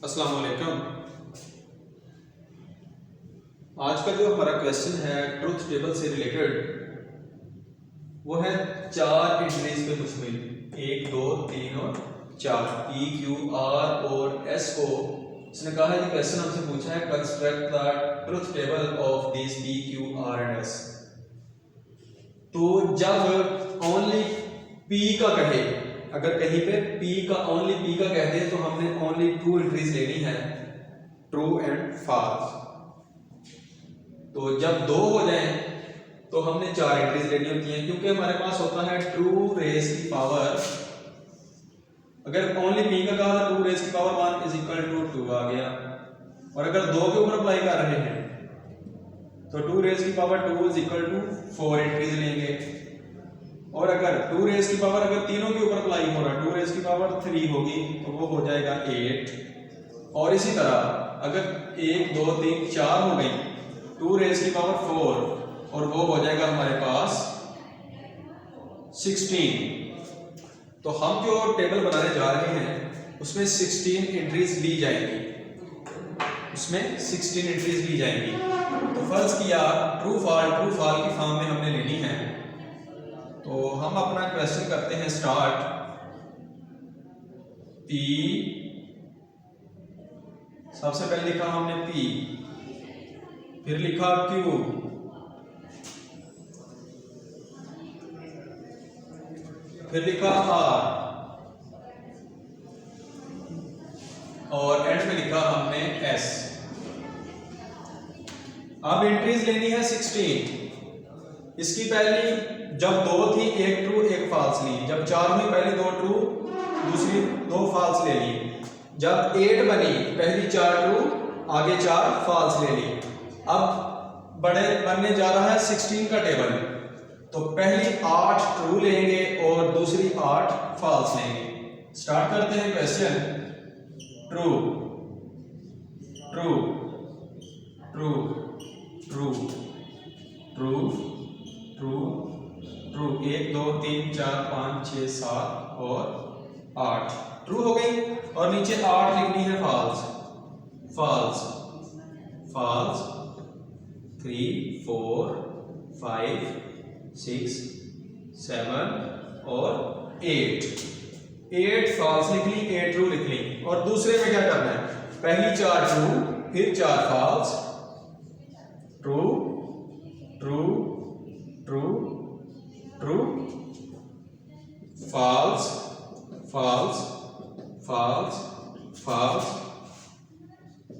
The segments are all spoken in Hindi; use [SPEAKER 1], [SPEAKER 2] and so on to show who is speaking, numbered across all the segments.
[SPEAKER 1] अस्सलाम वालेकुम। आज का जो हमारा क्वेश्चन है ट्रुथ टेबल से रिलेटेड वो है 4 एंट्रीज पे मुश्तमिल, 1, 2, 3 और 4, P, Q, R और S को। इसने कहा है कि क्वेश्चन हमसे पूछा है construct the truth table of this P, Q, R and S। तो जब ओनली P का कहे, अगर कहीं पे P का ओनली P का कह दे तो हमने ओनली 2 एंट्रीज लेनी है, ट्रू एंड फॉल्स। तो जब 2 हो जाए तो हमने 4 एंट्रीज लेनी होती हैं, क्योंकि हमारे पास होता है ट्रू रेज की पावर। अगर ओनली P का कहा था ट्रू रेज की पावर 1 इज इक्वल टू 2 आ गया, और अगर 2 के ऊपर अप्लाई कर रहे हैं तो ट्रू रेज की power 2 is equal to 4 entries लेंगे। और अगर टू रेज की पावर अगर तीनों के ऊपर अप्लाई हो रहा है, टू रेज की पावर 3 होगी तो वो हो जाएगा 8। और इसी तरह अगर 1, 2, 3, 4 हो गई, टू रेज की पावर 4 और वो हो जाएगा हमारे पास 16। तो हम जो टेबल बनाने जा रहे हैं उसमें 16 एंट्रीज ली जाएंगी, उसमें 16 एंट्रीज ली जाएंगी। तो फर्ज किया ट्रू फॉल्स की फॉर्म में हमने लेनी है। तो हम अपना क्वेश्चन करते हैं स्टार्ट। P, सबसे पहले लिखा हमने P, फिर लिखा Q, फिर लिखा R और एंड में लिखा हमने S। अब एंट्रीज लेनी है 16। इसकी पहली जब 2 थी, 1 ट्रू 1 फॉल्स ली। जब 4 हुई, पहली 2 ट्रू दूसरी 2 फॉल्स ले ली। जब 8 बनी, पहली 4 ट्रू आगे 4 फॉल्स ले ली। अब बड़े बनने जा रहा है 16 का टेबल, तो पहली 8 ट्रू लेंगे और दूसरी 8 फॉल्स लेंगे। स्टार्ट करते हैं question. True true true true true true true 1, 2, 3, 4, 5, 6, 7 और 8 ट्रू हो गई। और नीचे 8 लिखनी है फॉल्स। फॉल्स फॉल्स 3, 4, 5, 6, 7 और 8 फॉल्स लिख ली, 8 ट्रू लिख ली। और दूसरे में क्या करना है, पहली 4 ट्रू फिर 4 false, true true true true false false false false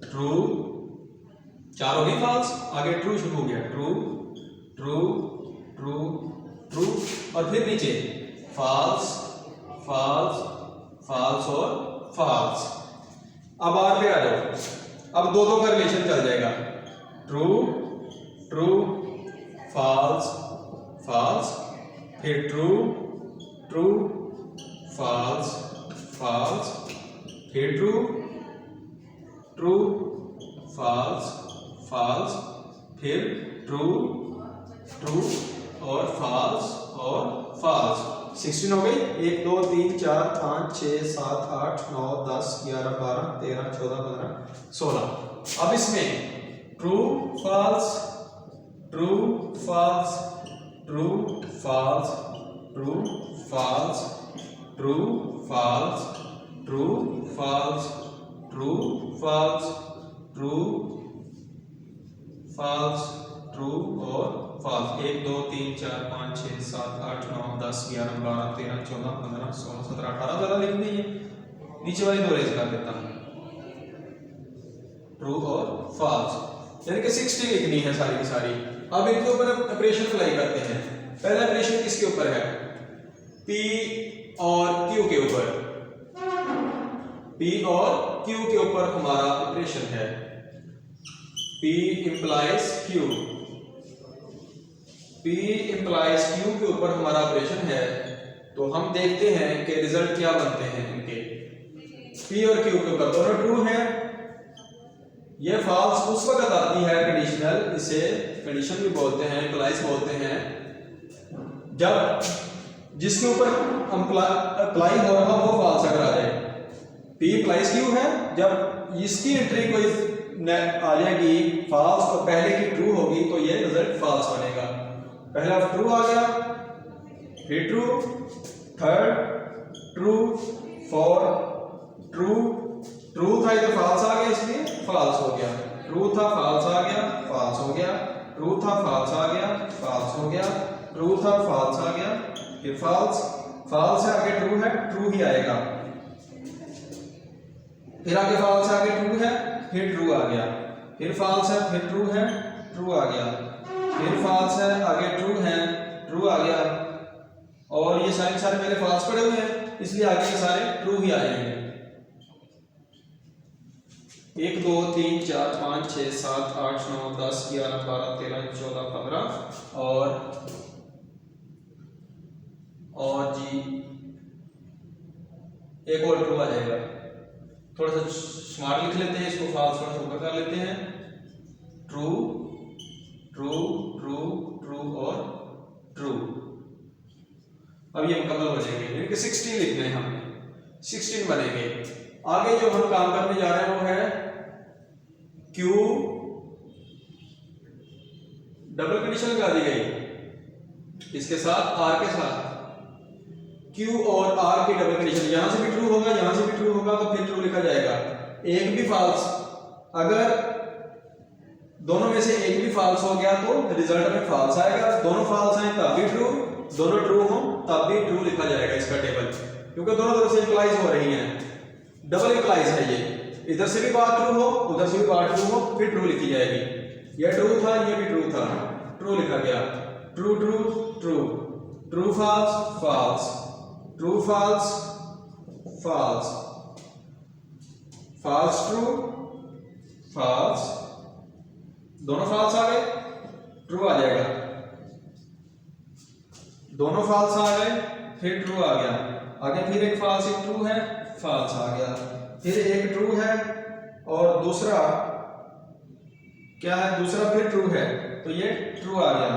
[SPEAKER 1] true, 4 हो गई फॉल्स, आगे ट्रू शुरू हो गया, ट्रू ट्रू ट्रू ट्रू और फिर नीचे फॉल्स फॉल्स फॉल्स और फॉल्स। अब आर पे आ जाओ। अब 2 का रिलेशन चल जाएगा, ट्रू ट्रू फॉल्स फॉल्स फिर ट्रू ट्रू फॉल्स फॉल्स फिर ट्रू ट्रू फॉल्स फॉल्स फिर ट्रू ट्रू और फॉल्स और फॉल्स। 16 हो गई। 1, 2, 3, 4, 5, 6, 7, 8, 9, 10, 11, 12, 13, 14, 15, 16। अब इसमें true false true false true false true false true false true false true false true false true और फॉल्स। 1, 2, 3, 4, 5, 6, 7, 8, 9, 10, 11, 12, 13, 14, 15, 16, 17, 18 ज़्यादा लिख दी है। नीचे वाली 2 रेज कर देता हूँ, ट्रू और फॉल्स, यानी कि 60 लिखनी है सारी की सारी। अब इनके ऊपर ऑपरेशन अप्लाई करते हैं। पहला ऑपरेशन किसके ऊपर है, P और Q के ऊपर। P और Q के ऊपर हमारा ऑपरेशन है। P implies Q, P implies Q के ऊपर हमारा ऑपरेशन है। तो हम देखते हैं कि रिजल्ट क्या बनते हैं इनके। P और Q के ऊपर दोनों ट्रू हैं। ये फॉल्स उस वक्त आती है कंडीशनल, इसे कंडीशन भी बोलते हैं, इम्प्लाइज बोलते हैं, जब जिसके ऊपर अप्लाई हो रहा वो फॉल्स अगर आ जाए। P इम्प्लाइज Q है, जब इसकी एंट्री कोई आ जाएगी फॉल्स और पहले की ट्रू होगी तो ये रिजल्ट फॉल्स बनेगा। पहला ट्रू आ गया, फिर true, third true, fourth true, true था इधर फॉल्स आ गया इसलिए फॉल्स हो गया, ट्रू था फॉल्स आ गया फॉल्स हो गया, ट्रू था फॉल्स आ गया फॉल्स हो गया, ट्रू था फॉल्स आ गया फिर फॉल्स, फॉल्स है आगे ट्रू है, ट्रू ही आएगा, फिर आगे फॉल्स है आगे ट्रू है, फिर ट्रू आ गया, फिर फॉल्स है फिर ट्रू है, ट्रू आ गया, फिर फॉल्स है आगे ट्रू है, ट्रू आ गया, और ये सारे सारे मेरे फॉल्स पड़े हुए हैं इसलिए आगे के सारे ट्रू ही आ जाएंगे। 1 2 3 4 5 6 7 8 9 10 11 12 13 14 15 और जी एक और ट्रू आ जाएगा। थोड़ा सा स्मार्ट लिख लेते हैं इसको, फॉल्स थोड़ा सा ऊपर कर लेते हैं, ट्रू ट्रू ट्रू ट्रू और ट्रू। अब ये मुकम्मल हो जाएंगे, यानी कि 16 लिखने हैं हमने, 16 बनेंगे। आगे जो हम काम करने जा रहे हैं वो है क्यू, डबल कंडीशन लगा दी गई इसके साथ आर के साथ, क्यू और आर की डबल कंडीशन, यहां से भी ट्रू होगा यहां से भी ट्रू होगा तो फिर ट्रू लिखा जाएगा। एक भी फॉल्स, अगर दोनों में से एक भी फॉल्स हो गया तो रिजल्ट में फॉल्स आएगा, दोनों फॉल्स हैं तब भी ट्रू, दोनों ट्रू हो तब भी ट्रू लिखा जाएगा इसका टेबल, क्योंकि दोनों तरफ से इम्प्लाइज हो रही हैं, डबल इम्प्लाइज है ये, इधर से भी बात ट्रू हो उधर से भी बात ट्रू हो फिर ट्रू लिखी जाएगी। ये ट्रू था ये भी ट्रू था, ट्रू लिखा गया, true true true, true false false, true false false, false true false, दोनों फॉल्स आ गए ट्रू आ जाएगा, दोनों फॉल्स आ गए फिर ट्रू आ गया, आगे फिर एक फॉल्स एक ट्रू है फॉल्स आ गया, फिर एक ट्रू है और दूसरा क्या है, दूसरा फिर ट्रू है तो ये ट्रू आ गया,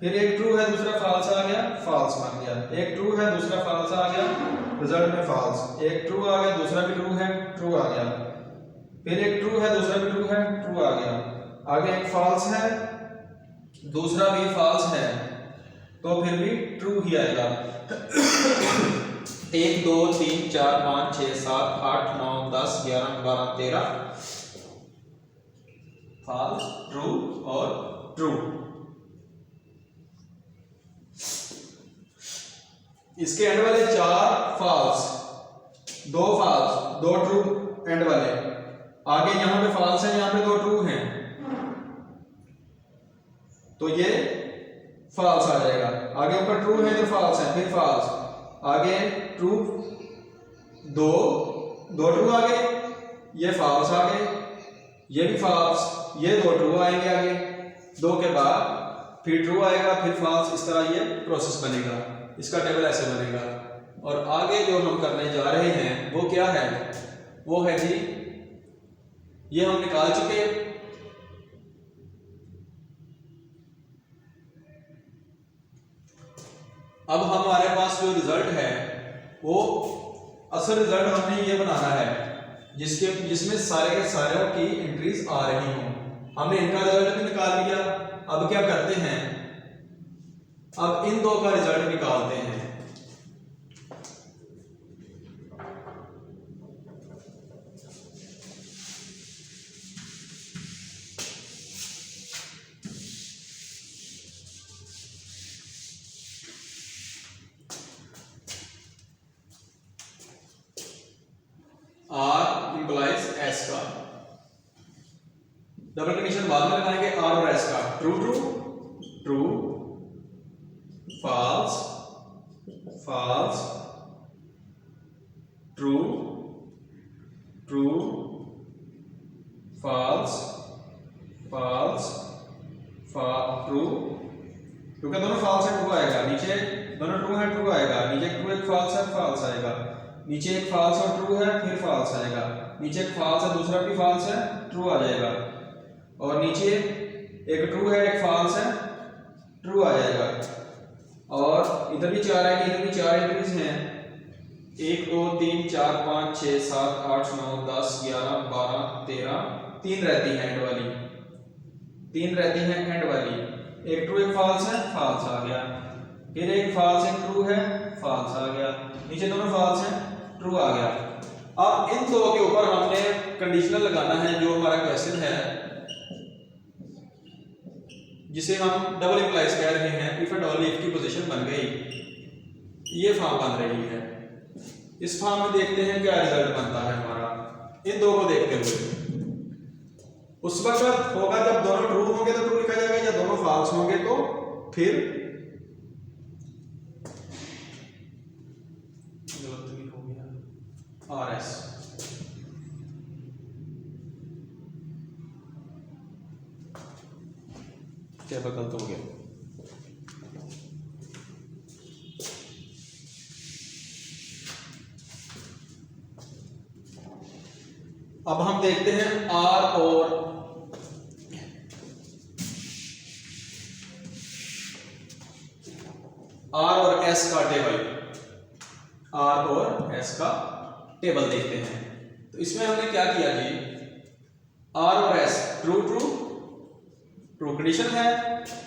[SPEAKER 1] फिर एक ट्रू है दूसरा फॉल्स आ गया फॉल्स बन गया, एक ट्रू है दूसरा फॉल्स आ गया रिजल्ट में फॉल्स, एक ट्रू आ गया दूसरा भी ट्रू है ट्रू आ गया, फिर एक ट्रू है दूसरा भी ट्रू है ट्रू आ गया, आगे एक फॉल्स है दूसरा भी फॉल्स है तो फिर भी ट्रू ही आएगा। 1 2 3 4 5 6 7 8 9 10 11 12 13 फॉल्स ट्रू और ट्रू। इसके एंड वाले 4 फॉल्स 2 फॉल्स 2 ट्रू एंड वाले, आगे यहां पे फॉल्स है यहां पे 2 ट्रू हैं तो ये फॉल्स आ जाएगा, आगे ऊपर ट्रू है तो फॉल्स है फिर फॉल्स, आगे ट्रू 2 ट्रू आ गए ये फॉल्स आ गए ये भी फॉल्स, ये 2 ट्रू आएंगे आगे 2 के बाद फिर ट्रू आएगा फिर फॉल्स, इस तरह ये प्रोसेस बनेगा, इसका टेबल ऐसे बनेगा। और आगे जो हम करने जा रहे हैं वो क्या है, वो है जी ये हम निकाल चुके, अब हमारे पास जो रिजल्ट है वो असल रिजल्ट हमने ये बनाना है जिसमें सारे के सारे की एंट्रीज आ रही हों, हमने इनका रिजल्ट भी निकाल लिया। अब क्या करते हैं, अब इन 2 का रिजल्ट निकालते हैं। आर इंप्लाइज एस का, डबल कंडीशन बाद में लगाएंगे आर और एस का, true true true false false true true false false true, क्योंकि दोनों फॉल्स है ट्रू आएगा, नीचे दोनों ट्रू है ट्रू आएगा, नीचे ट्रू एक फॉल्स है फॉल्स आएगा, नीचे एक फॉल्स और ट्रू है फिर फॉल्स आएगा, नीचे एक फॉल्स है दूसरा भी फॉल्स है ट्रू आ जाएगा, और नीचे एक ट्रू है एक फॉल्स है ट्रू आ जाएगा, और इधर भी 4 आएंगे इधर भी 4 एंट्रीज हैं 1 2 3 4 5 6 7 8 9 10 11 12 13 3 रहती है एंड वाली, 3 रहती है एंड वाली। एक ट्रू एक फॉल्स है, फॉल्स आ गया। फिर एक फॉल्स एक ट्रू है, फॉल्स आ गया। नीचे दोनों फॉल्स हैं, ट्रू आ गया। अब इन दो के ऊपर हमने कंडीशनल लगाना है जो हमारा क्वेश्चन है, जिसे हम डबल इंप्लाइज कह रहे हैं। इफ एंड ओनली इफ की पोजीशन बन गई, ये फॉर्म बन रही है। इस फॉर्म में देखते हैं क्या रिजल्ट बनता है हमारा, इन दो को देखते हुए। उस वक्त होगा जब दोनों ट्रू होंगे तो ट्रू लिखा जाएगा, या दोनों फॉल्स होंगे तो फिर RS। क्या गलत हो गया? अब हम देखते हैं R और S का टेबल। R और S का टेबल देखते हैं। तो इसमें हमने क्या किया जी, R और S true true true condition है।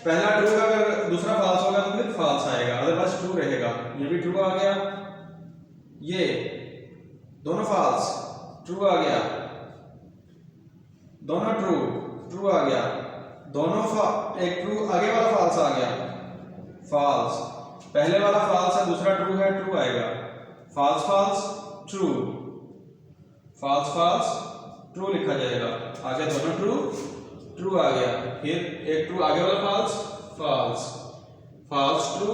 [SPEAKER 1] पहला ट्रू का अगर दूसरा फॉल्स होगा तो फिर फॉल्स आएगा, अदरवाइज ट्रू रहेगा। ये भी ट्रू आ गया, ये दोनों फॉल्स, ट्रू आ गया, दोनों ट्रू ट्रू आ गया, दोनों एक ट्रू आगे वाला फॉल्स आ गया, फॉल्स। पहले वाला फॉल्स है, दूसरा ट्रू है, ट्रू आएगा। False false true, false false true लिखा जाएगा। आगे दोनों ट्रू ट्रू आ गया। फिर एक ट्रू आगे वाला false, false false true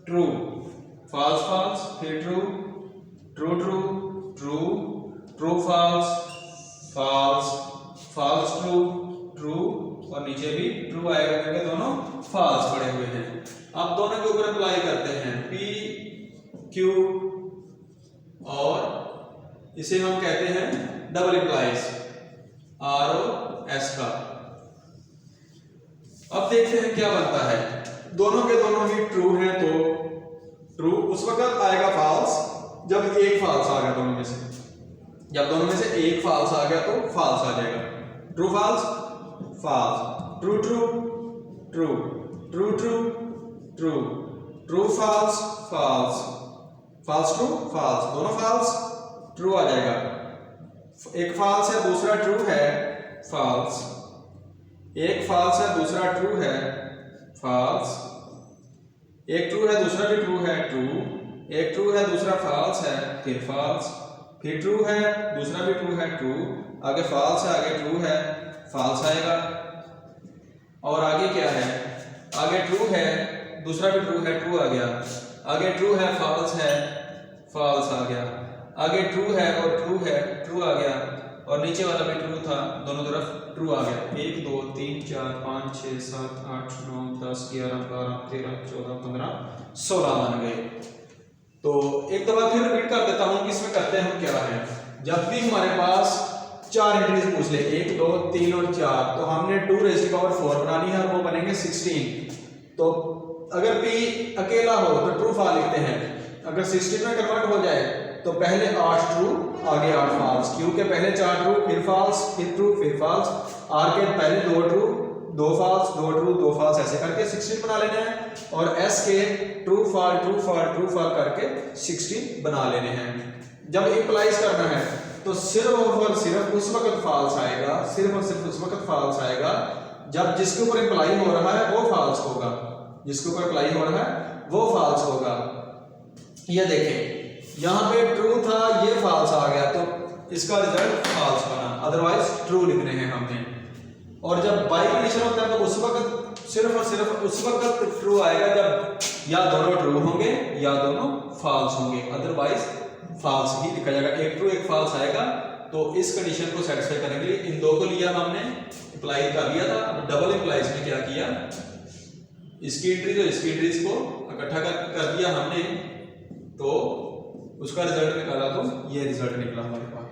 [SPEAKER 1] true, false false फिर true true true true true false false false true true, और नीचे भी ट्रू आएगा क्योंकि दोनों फॉल्स पड़े हुए हैं। अब दोनों के ऊपर अप्लाई करते हैं P Q, और इसे हम कहते हैं डबल इंप्लाइज R और S का। अब देखते हैं क्या बनता है। दोनों के दोनों ही ट्रू हैं तो ट्रू, उस वक्त आएगा फॉल्स जब एक फॉल्स आ गया दोनों में से। जब दोनों में से एक फॉल्स आ गया तो फॉल्स आ जाएगा। True false false, true true true true true true true false false false true false, दोनों फॉल्स ट्रू आ जाएगा। एक फॉल्स है दूसरा ट्रू है, फॉल्स। एक फॉल्स है दूसरा ट्रू है, फॉल्स। एक ट्रू है दूसरा भी ट्रू है, ट्रू। एक ट्रू है दूसरा फॉल्स है, फिर फॉल्स। फिर ट्रू है दूसरा भी ट्रू है, ट्रू। आगे फॉल्स है, आगे ट्रू है, फॉल्स आएगा। और आगे क्या है, आगे ट्रू है दूसरा भी ट्रू है, ट्रू आ गया। आगे ट्रू है फॉल्स है, फॉल्स आ गया। आगे ट्रू है और ट्रू है, ट्रू आ गया। और नीचे वाला भी ट्रू था, दोनों तरफ ट्रू आ गया। 1 2 3 4 5 6 7 8 9 10 11 12 13 14 15 16 बन गए। तो एक दफा फिर रिपीट कर देता हूं कि इसमें करते हैं हम क्या है। जब भी हमारे पास 4 एंट्रीज पूछ ले, 1 2 3 और 4, तो हमने 2⁴ बनानी है और वो बनेंगे 16। तो अगर P अकेला हो तो ट्रू फॉल्स लिखते हैं। अगर 16 में कन्वर्ट हो जाए तो पहले 8 ट्रू आगे 8 फॉल्स। Q के पहले 4 ट्रू फिर फॉल्स फिर ट्रू फिर फॉल्स। R के पहले 2 ट्रू 2 फॉल्स 2 ट्रू 2 फॉल्स, ऐसे करके 16 बना लेने हैं। और S के true false true false true false करके 16 बना लेने हैं। जब इंप्लाइज करना है तो सिर्फ और सिर्फ उस वक्त फॉल्स आएगा, सिर्फ और सिर्फ उस वक्त फॉल्स आएगा जब जिसके ऊपर इंप्लाई हो रहा है वो फॉल्स होगा, जिसके ऊपर अप्लाई हो रहा है वो फॉल्स होगा। ये देखें यहाँ पे ट्रू था, ये फॉल्स आ गया तो इसका रिजल्ट फॉल्स बना, अदरवाइज ट्रू लिखने हैं हमने। और जब बाई कंडीशन होता है तो उस वक्त सिर्फ और सिर्फ उस वक्त ट्रू आएगा जब या दोनों ट्रू होंगे या दोनों फॉल्स होंगे, अदरवाइज फॉल्स ही लिखा जाएगा। एक ट्रू एक फॉल्स आएगा। तो इस कंडीशन को सेटिस्फाई करने के लिए इन दो को लिया हमने, अप्लाई कर लिया था। अब डबल इंप्लाइज में क्या किया, इसकी एंट्रीज और इसकी एंट्रीज को इकट्ठा कर दिया हमने, तो उसका रिजल्ट निकाला तो ये रिजल्ट निकला हमारे पास।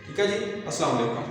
[SPEAKER 1] ठीक है जी, अस्सलाम वालेकुम।